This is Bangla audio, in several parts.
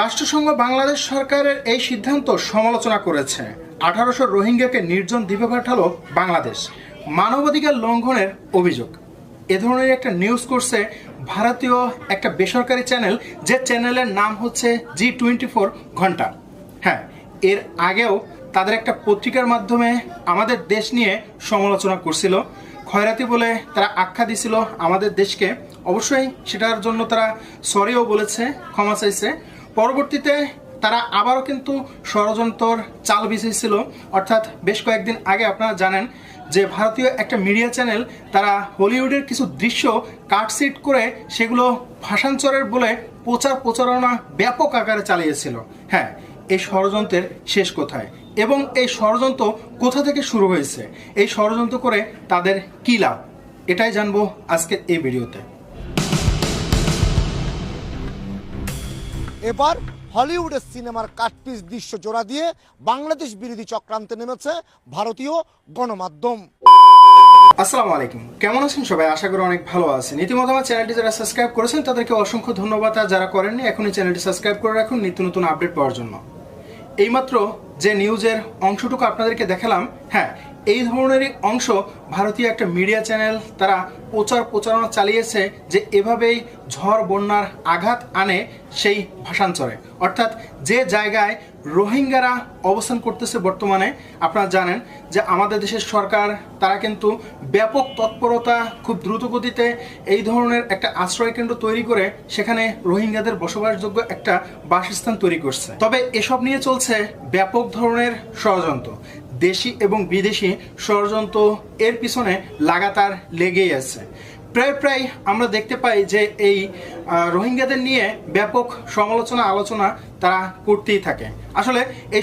রাষ্ট্রসংঘ বাংলাদেশ সরকারের এই সিদ্ধান্ত সমালোচনা করেছে। 1800 রোহিঙ্গাকে নির্জন দ্বীপে পাঠালো বাংলাদেশ, মানবাধিকার লঙ্ঘনের অভিযোগ। এ ধরনের একটা নিউজ করছে ভারতীয় একটা বেসরকারি চ্যানেল, যে চ্যানেলের নাম হচ্ছে G24 ঘন্টা। হ্যাঁ, এর আগেও তাদের একটা পত্রিকার মাধ্যমে আমাদের দেশ নিয়ে সমালোচনা করছিল, খয়রাতি বলে তারা আখ্যা দিছিল আমাদের দেশকে। অবশ্যই সেটার জন্য তারা সরিও বলেছে, ক্ষমা চাইছে। পরবর্তীতে তারা আবারও কিন্তু ষড়যন্ত্র চাল বিছিয়েছিল। অর্থাৎ বেশ কয়েকদিন আগে আপনারা জানেন যে ভারতীয় একটা মিডিয়া চ্যানেল তারা হলিউডের কিছু দৃশ্য কাটসিট করে সেগুলো ভাষান্তরের বলে প্রচারণা ব্যাপক আকারে চালিয়েছিল। হ্যাঁ, এই ষড়যন্ত্রের শেষ কোথায় এবং এই ষড়যন্ত্র কোথা থেকে শুরু হয়েছে, এই ষড়যন্ত্র করে তাদের কী লাভ, এটাই জানবো আজকের এই ভিডিওতে। এবার হলিউডের সিনেমার কাটপিস দৃশ্য জোড়া দিয়ে বাংলাদেশ বিরোধী চক্রান্তে নেমেছে ভারতীয় গণমাধ্যম। আসসালামু আলাইকুম, কেমন আছেন সবাই? আশা করি অনেক ভালো আছেন। ইতিমধ্যে আমার চ্যানেলটি যারা সাবস্ক্রাইব করেছেন তাদেরকে অসংখ্য ধন্যবাদ, আর যারা করেননি এখনই চ্যানেলটি সাবস্ক্রাইব করে রাখুন নিত্য নতুন আপডেট পাওয়ার জন্য। এইমাত্র যে নিউজের অংশটুকু আপনাদেরকে দেখালাম, হ্যাঁ, এই ধরনেরই অংশ ভারতীয় একটা মিডিয়া চ্যানেল তারা প্রচারণা চালিয়েছে যে এভাবেই ঝড় বন্যার আঘাত আনে সেই ভাষান্তরে। অর্থাৎ যে জায়গায় রোহিঙ্গারা অবস্থান করতেছে বর্তমানে, আপনারা জানেন যে আমাদের দেশের সরকার তারা কিন্তু ব্যাপক তৎপরতা, খুব দ্রুত গতিতে এই ধরনের একটা আশ্রয়কেন্দ্র তৈরি করে সেখানে রোহিঙ্গাদের বসবাসযোগ্য একটা বাসস্থান তৈরি করছে। তবে এসব নিয়ে চলছে ব্যাপক ধরনের ষড়যন্ত্র, দেশি এবং বিদেশি ষড়যন্ত্র এর পিছনে লাগাতার লেগেই আছে। প্রায় আমরা দেখতে পাই যে এই রোহিঙ্গাদের নিয়ে ব্যাপক আলোচনা তারা করতেই থাকে। আসলে এই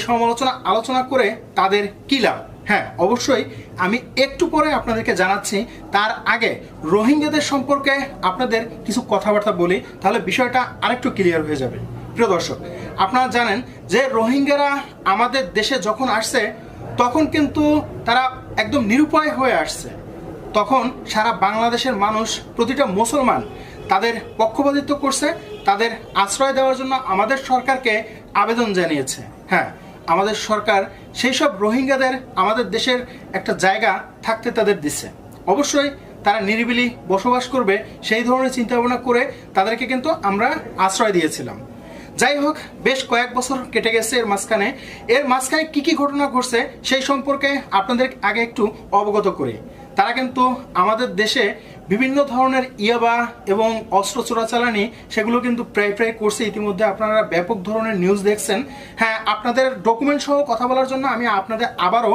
আলোচনা করে তাদের কী লাভ? হ্যাঁ, অবশ্যই আমি একটু পরে আপনাদেরকে জানাচ্ছি। তার আগে রোহিঙ্গাদের সম্পর্কে আপনাদের কিছু কথাবার্তা বলি, তাহলে বিষয়টা আরেকটু ক্লিয়ার হয়ে যাবে। প্রিয় দর্শক, আপনারা জানেন যে রোহিঙ্গারা আমাদের দেশে যখন আসছে তখন কিন্তু তারা একদম নিরুপায় হয়ে আসছে। তখন সারা বাংলাদেশের মানুষ, প্রতিটা মুসলমান তাদের পক্ষপাতিত্ব করছে, তাদের আশ্রয় দেওয়ার জন্য আমাদের সরকারকে আবেদন জানিয়েছে। হ্যাঁ, আমাদের সরকার সেই সব রোহিঙ্গাদের আমাদের দেশের একটা জায়গা থাকতে তাদের দিচ্ছে। অবশ্যই তারা নিরিবিলি বসবাস করবে সেই ধরনের চিন্তাভাবনা করে তাদেরকে কিন্তু আমরা আশ্রয় দিয়েছিলাম। যাই হোক, বেশ কয়েক বছর কেটে গেছে। এর মাঝখানে কি ঘটনা ঘটছে সেই সম্পর্কে আপনাদের আগে একটু অবগত করি। তারা কিন্তু আমাদের দেশে বিভিন্ন ধরনের ইয়াবা এবং অস্ত্র চোরাচালানি সেগুলো কিন্তু প্রায় করছে। ইতিমধ্যে আপনারা ব্যাপক ধরনের নিউজ দেখছেন। হ্যাঁ, আপনাদের ডকুমেন্ট সহ কথা বলার জন্য আমি আপনাদের আবারও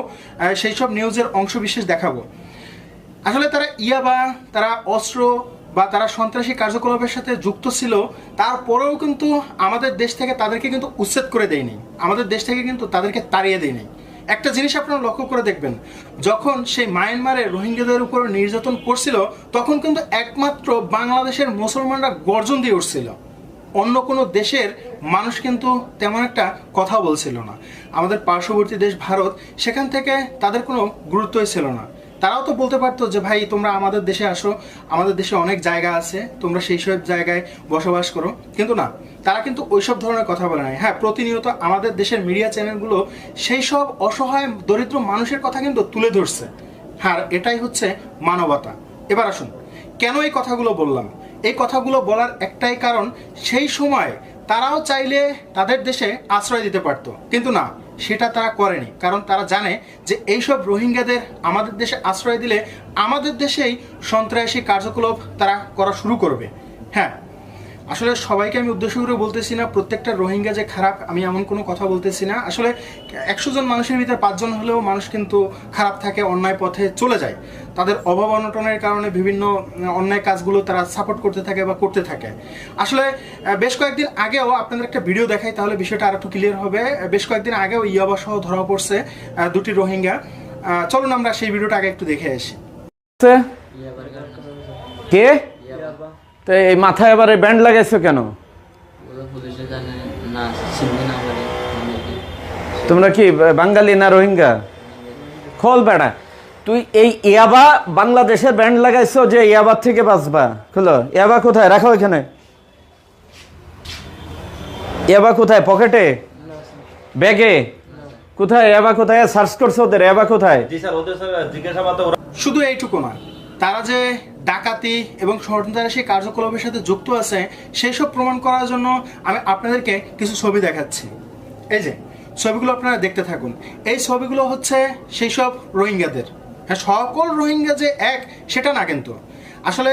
সেই সব নিউজের অংশবিশেষ দেখাবো। আসলে তারা ইয়াবা, তারা অস্ত্র বা তারা সন্ত্রাসী কার্যকলাপের সাথে যুক্ত ছিল, তারপরেও কিন্তু আমাদের দেশ থেকে তাদেরকে কিন্তু উচ্ছেদ করে দেয়নি, আমাদের দেশ থেকে কিন্তু তাদেরকে তাড়িয়ে দেয়নি। একটা জিনিস আপনারা লক্ষ্য করে দেখবেন, যখন সেই মায়ানমারে রোহিঙ্গাদের উপর নির্যাতন করছিল তখন কিন্তু একমাত্র বাংলাদেশের মুসলমানরা গর্জন দিয়ে উঠছিল। অন্য কোনো দেশের মানুষ কিন্তু তেমন একটা কথা বলছিল না। আমাদের পার্শ্ববর্তী দেশ ভারত, সেখান থেকে তাদের কোনো গুরুত্বই ছিল না। তারাও তো বলতে পারতো যে ভাই তোমরা আমাদের দেশে আসো, আমাদের দেশে অনেক জায়গা আছে, তোমরা সেই সব জায়গায় বসবাস করো। কিন্তু না, তারা কিন্তু ওইসব ধরনের কথা বলে নাই। হ্যাঁ, প্রতিনিয়ত আমাদের দেশের মিডিয়া চ্যানেলগুলো সেই সব অসহায় দরিদ্র মানুষের কথা কিন্তু তুলে ধরছে। হ্যাঁ, এটাই হচ্ছে মানবতা। এবার আসুন, কেন এই কথাগুলো বললাম? এই কথাগুলো বলার একটাই কারণ, সেই সময় তারাও চাইলে তাদের দেশে আশ্রয় দিতে পারতো, কিন্তু না, সেটা তারা করেনি। কারণ তারা জানে যে এইসব রোহিঙ্গাদের আমাদের দেশে আশ্রয় দিলে আমাদের দেশেই সন্ত্রাসী কার্যকলাপ তারা করা শুরু করবে। হ্যাঁ, আসলে সবাইকে আমি উদ্দেশ্য করে বলতেছি না প্রত্যেকটা রোহিঙ্গা যে খারাপ, আমি এমন কোনো কথা বলতেছি না। আসলে 100 জন মানুষের ভিতরে 5 জন হলেও মানুষ কিন্তু খারাপ থাকে, অন্যায় পথে চলে যায়। তাদের অভাব অনটনের কারণে বিভিন্ন অন্যায় কাজগুলো তারা সাপোর্ট করতে থাকে বা করতে থাকে। আসলে বেশ কয়েকদিন আগেও আপনাদের একটা ভিডিও দেখাই, তাহলে বিষয়টা আর একটু ক্লিয়ার হবে। বেশ কয়েকদিন আগেও ইয়াবা সহ ধরা পড়ছে 2টি রোহিঙ্গা। চলুন আমরা সেই ভিডিওটা আগে একটু দেখে আসি। কে তো এই মাথায় এবারে ব্যান্ড লাগাইছো কেন? তোমরা কি বাঙালি না রোহিঙ্গা? খোল বেড়া, তুই এই ইয়াবা বাংলাদেশের ব্যান্ড লাগাইছো যে ইয়াবার থেকে বাঁচবা। খোলো, ইয়াবা কোথায় রাখো? এখানে এবা কোথায়? পকেটে, ব্যাগে? কোথায় এবা? কোথায় সার্চ করছো ওদের? এবা কোথায়? শুধু এইটুকু না, তারা যে ডাকাতি এবং সন্ত্রাসী কার্যকলাপের সাথে যুক্ত আছে সেই সব প্রমাণ করার জন্য আমি আপনাদেরকে কিছু ছবি দেখাচ্ছি। এই যে ছবিগুলো আপনারা দেখতে থাকুন। এই ছবিগুলো হচ্ছে সেই সব রোহিঙ্গাদের। হ্যাঁ, সকল রোহিঙ্গা যে এক সেটা না, কিন্তু আসলে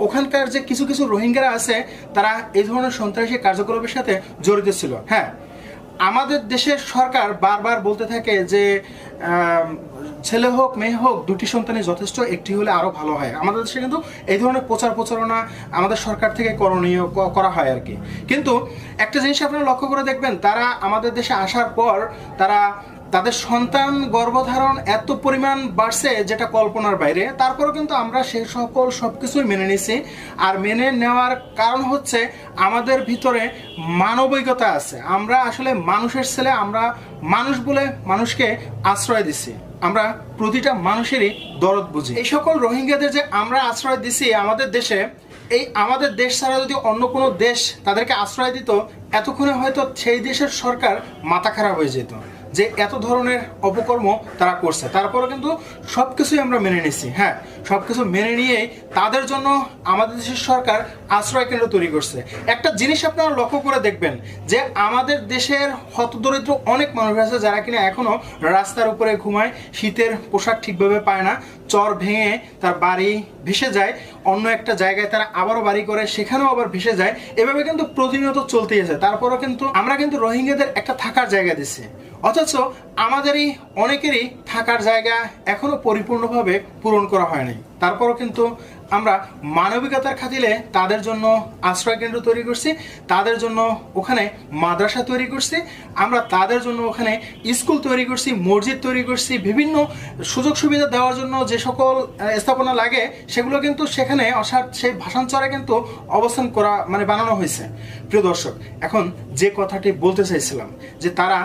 ওখানকার যে কিছু কিছু রোহিঙ্গারা আছে তারা এই ধরনের সন্ত্রাসী কার্যকলাপের সাথে জড়িত ছিল। হ্যাঁ, আমাদের দেশের সরকার বারবার বলতে থাকে যে ছেলে হোক মেয়ে হোক দুটি সন্তানই যথেষ্ট, একটি হলে আরো ভালো হয়। আমাদের দেশে কিন্তু এই ধরনের প্রচারণা আমাদের সরকার থেকে করণীয় করা হয় আর কি। কিন্তু একটা জিনিস আপনারা লক্ষ্য করে দেখবেন, তারা আমাদের দেশে আসার পর তারা তাদের সন্তান গর্ভধারণ এত পরিমাণ বাড়ছে যেটা কল্পনার বাইরে। তারপরেও কিন্তু আমরা সেই সকল সবকিছুই মেনে নিছি। আর মেনে নেওয়ার কারণ হচ্ছে আমাদের ভিতরে মানবিকতা আছে। আমরা আসলে মানুষের ছেলে, আমরা মানুষ বলে মানুষকে আশ্রয় দিছি। আমরা প্রতিটা মানুষেরই দরদ বুঝি। এই সকল রোহিঙ্গাদের যে আমরা আশ্রয় দিছি আমাদের দেশে, এই আমাদের দেশ ছাড়া যদি অন্য কোনো দেশ তাদেরকে আশ্রয় দিত, এতক্ষণে হয়তো সেই দেশের সরকার মাথা খারাপ হয়ে যেত যে এত ধরনের অপকর্ম তারা করছে। তারপরে কিন্তু সবকিছুই আমরা মেনে নিচ্ছি। হ্যাঁ, সবকিছু মেনে নিয়েই তাদের জন্য আমাদের দেশের সরকার আশ্রয় কেন্দ্র তৈরি করছে। একটা জিনিস আপনারা লক্ষ্য করে দেখবেন যে আমাদের দেশের হতদরিদ্র অনেক মানুষ আছে যারা কিনা এখনো রাস্তার উপরে ঘুমায়, শীতের পোশাক ঠিকভাবে পায় না, চর ভেঙে তার বাড়ি ভেসে যায়, অন্য একটা জায়গায় তারা আবারও বাড়ি করে, সেখানেও আবার ভেসে যায়। এভাবে কিন্তু প্রতিনিয়ত চলতেই আছে। তারপরও কিন্তু আমরা কিন্তু রোহিঙ্গাদের একটা থাকার জায়গা দিচ্ছি, অথচ আমাদেরই অনেকেরই থাকার জায়গা এখনো পরিপূর্ণভাবে পূরণ করা হয়নি। তারপরও কিন্তু আমরা মানবিকতার খাতিরে তাদের জন্য আশ্রয় কেন্দ্র তৈরি করছি, তাদের জন্য ওখানে মাদ্রাসা তৈরি করছি, আমরা তাদের জন্য ওখানে স্কুল তৈরি করছি, মসজিদ তৈরি করছি, বিভিন্ন সুযোগ সুবিধা দেওয়ার জন্য যে সকল স্থাপনা লাগে সেগুলো কিন্তু সেখানে অর্থাৎ সেই ভাষাঞ্চরে কিন্তু অবস্থান করা বানানো হয়েছে। প্রিয় দর্শক, এখন যে কথাটি বলতে চাইছিলাম যে তারা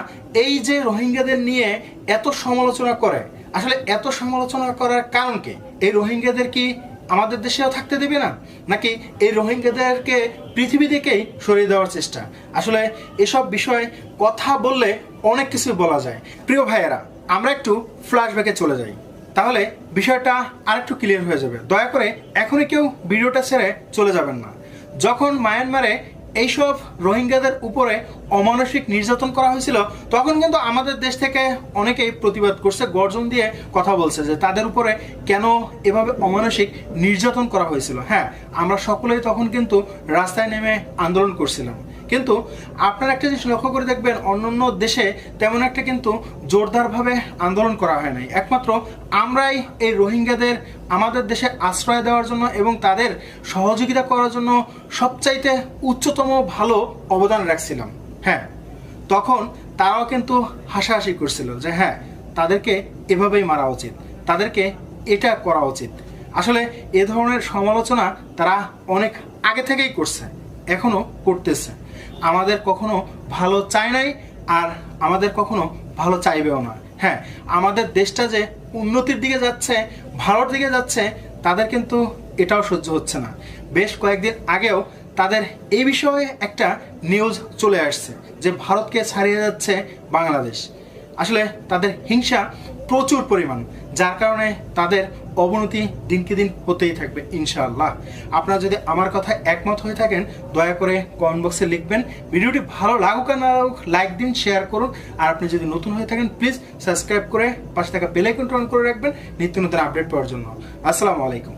এই যে রোহিঙ্গাদের নিয়ে এত সমালোচনা করে, আসলে এত সমালোচনা করার কারণ কি? এই রোহিঙ্গাদের কি আমাদের দেশেও থাকতে দেবে না, নাকি এই রোহিঙ্গাদেরকে পৃথিবী থেকেই সরিয়ে দেওয়ার চেষ্টা? আসলে এসব বিষয়ে কথা বললে অনেক কিছু বলা যায়। প্রিয় ভাইয়েরা, আমরা একটু ফ্ল্যাশব্যাকে চলে যাই, তাহলে বিষয়টা আরেকটু ক্লিয়ার হয়ে যাবে। দয়া করে এখনই কেউ ভিডিওটা ছেড়ে চলে যাবেন না। যখন মায়ানমারে এইসব রোহিঙ্গাদের উপরে অমানসিক নির্যাতন করা হয়েছিল, তখন কিন্তু আমাদের দেশ থেকে অনেকেই প্রতিবাদ করছে, গর্জন দিয়ে কথা বলছে যে তাদের উপরে কেন এভাবে অমানসিক নির্যাতন করা হয়েছিল। হ্যাঁ, আমরা সকলেই তখন কিন্তু রাস্তায় নেমে আন্দোলন করছিলাম। কিন্তু আপনারা একটা জিনিস লক্ষ্য করে দেখবেন, অন্যান্য দেশে তেমন একটা কিন্তু জোরদারভাবে আন্দোলন করা হয় নাই। একমাত্র আমরাই এই রোহিঙ্গাদের আমাদের দেশে আশ্রয় দেওয়ার জন্য এবং তাদের সহযোগিতা করার জন্য সবচাইতে উচ্চতম ভালো অবদান রাখছিলাম। হ্যাঁ, তখন তারাও কিন্তু হাসাহাসি করছিল যে হ্যাঁ, তাদেরকে এভাবেই মারা উচিত, তাদেরকে এটা করা উচিত। আসলে এ ধরনের সমালোচনা তারা অনেক আগে থেকেই করছে, এখনো করতেছে। আমাদের কখনো ভালো চায় নাই, আর আমাদের কখনো ভালো চাইবেও না। হ্যাঁ, আমাদের দেশটা যে উন্নতির দিকে যাচ্ছে, ভালোর দিকে যাচ্ছে, তাদের কিন্তু এটাও সহ্য হচ্ছে না। বেশ কয়েকদিন আগেও তাদের এই বিষয়ে একটা নিউজ চলে আসছে যে ভারতকে ছাড়িয়ে যাচ্ছে বাংলাদেশ। আসলে তাদের হিংসা প্রচুর পরিমাণ, যার কারণে তাদের অবনতি দিনকে দিন হতেই থাকবে ইনশাআল্লাহ। আপনারা যদি আমার কথায় একমত হয়ে থাকেন, দয়া করে কমেন্ট বক্সে লিখবেন। ভিডিওটি ভালো লাগুক আর না লাগুক, লাইক দিন, শেয়ার করুন। আর আপনি যদি নতুন হয়ে থাকেন, প্লিজ সাবস্ক্রাইব করে পাশে থাকা বেল আইকনটা অন করে রাখবেন নিত্য নতুন আপডেট পাওয়ার জন্য। আসসালামু আলাইকুম।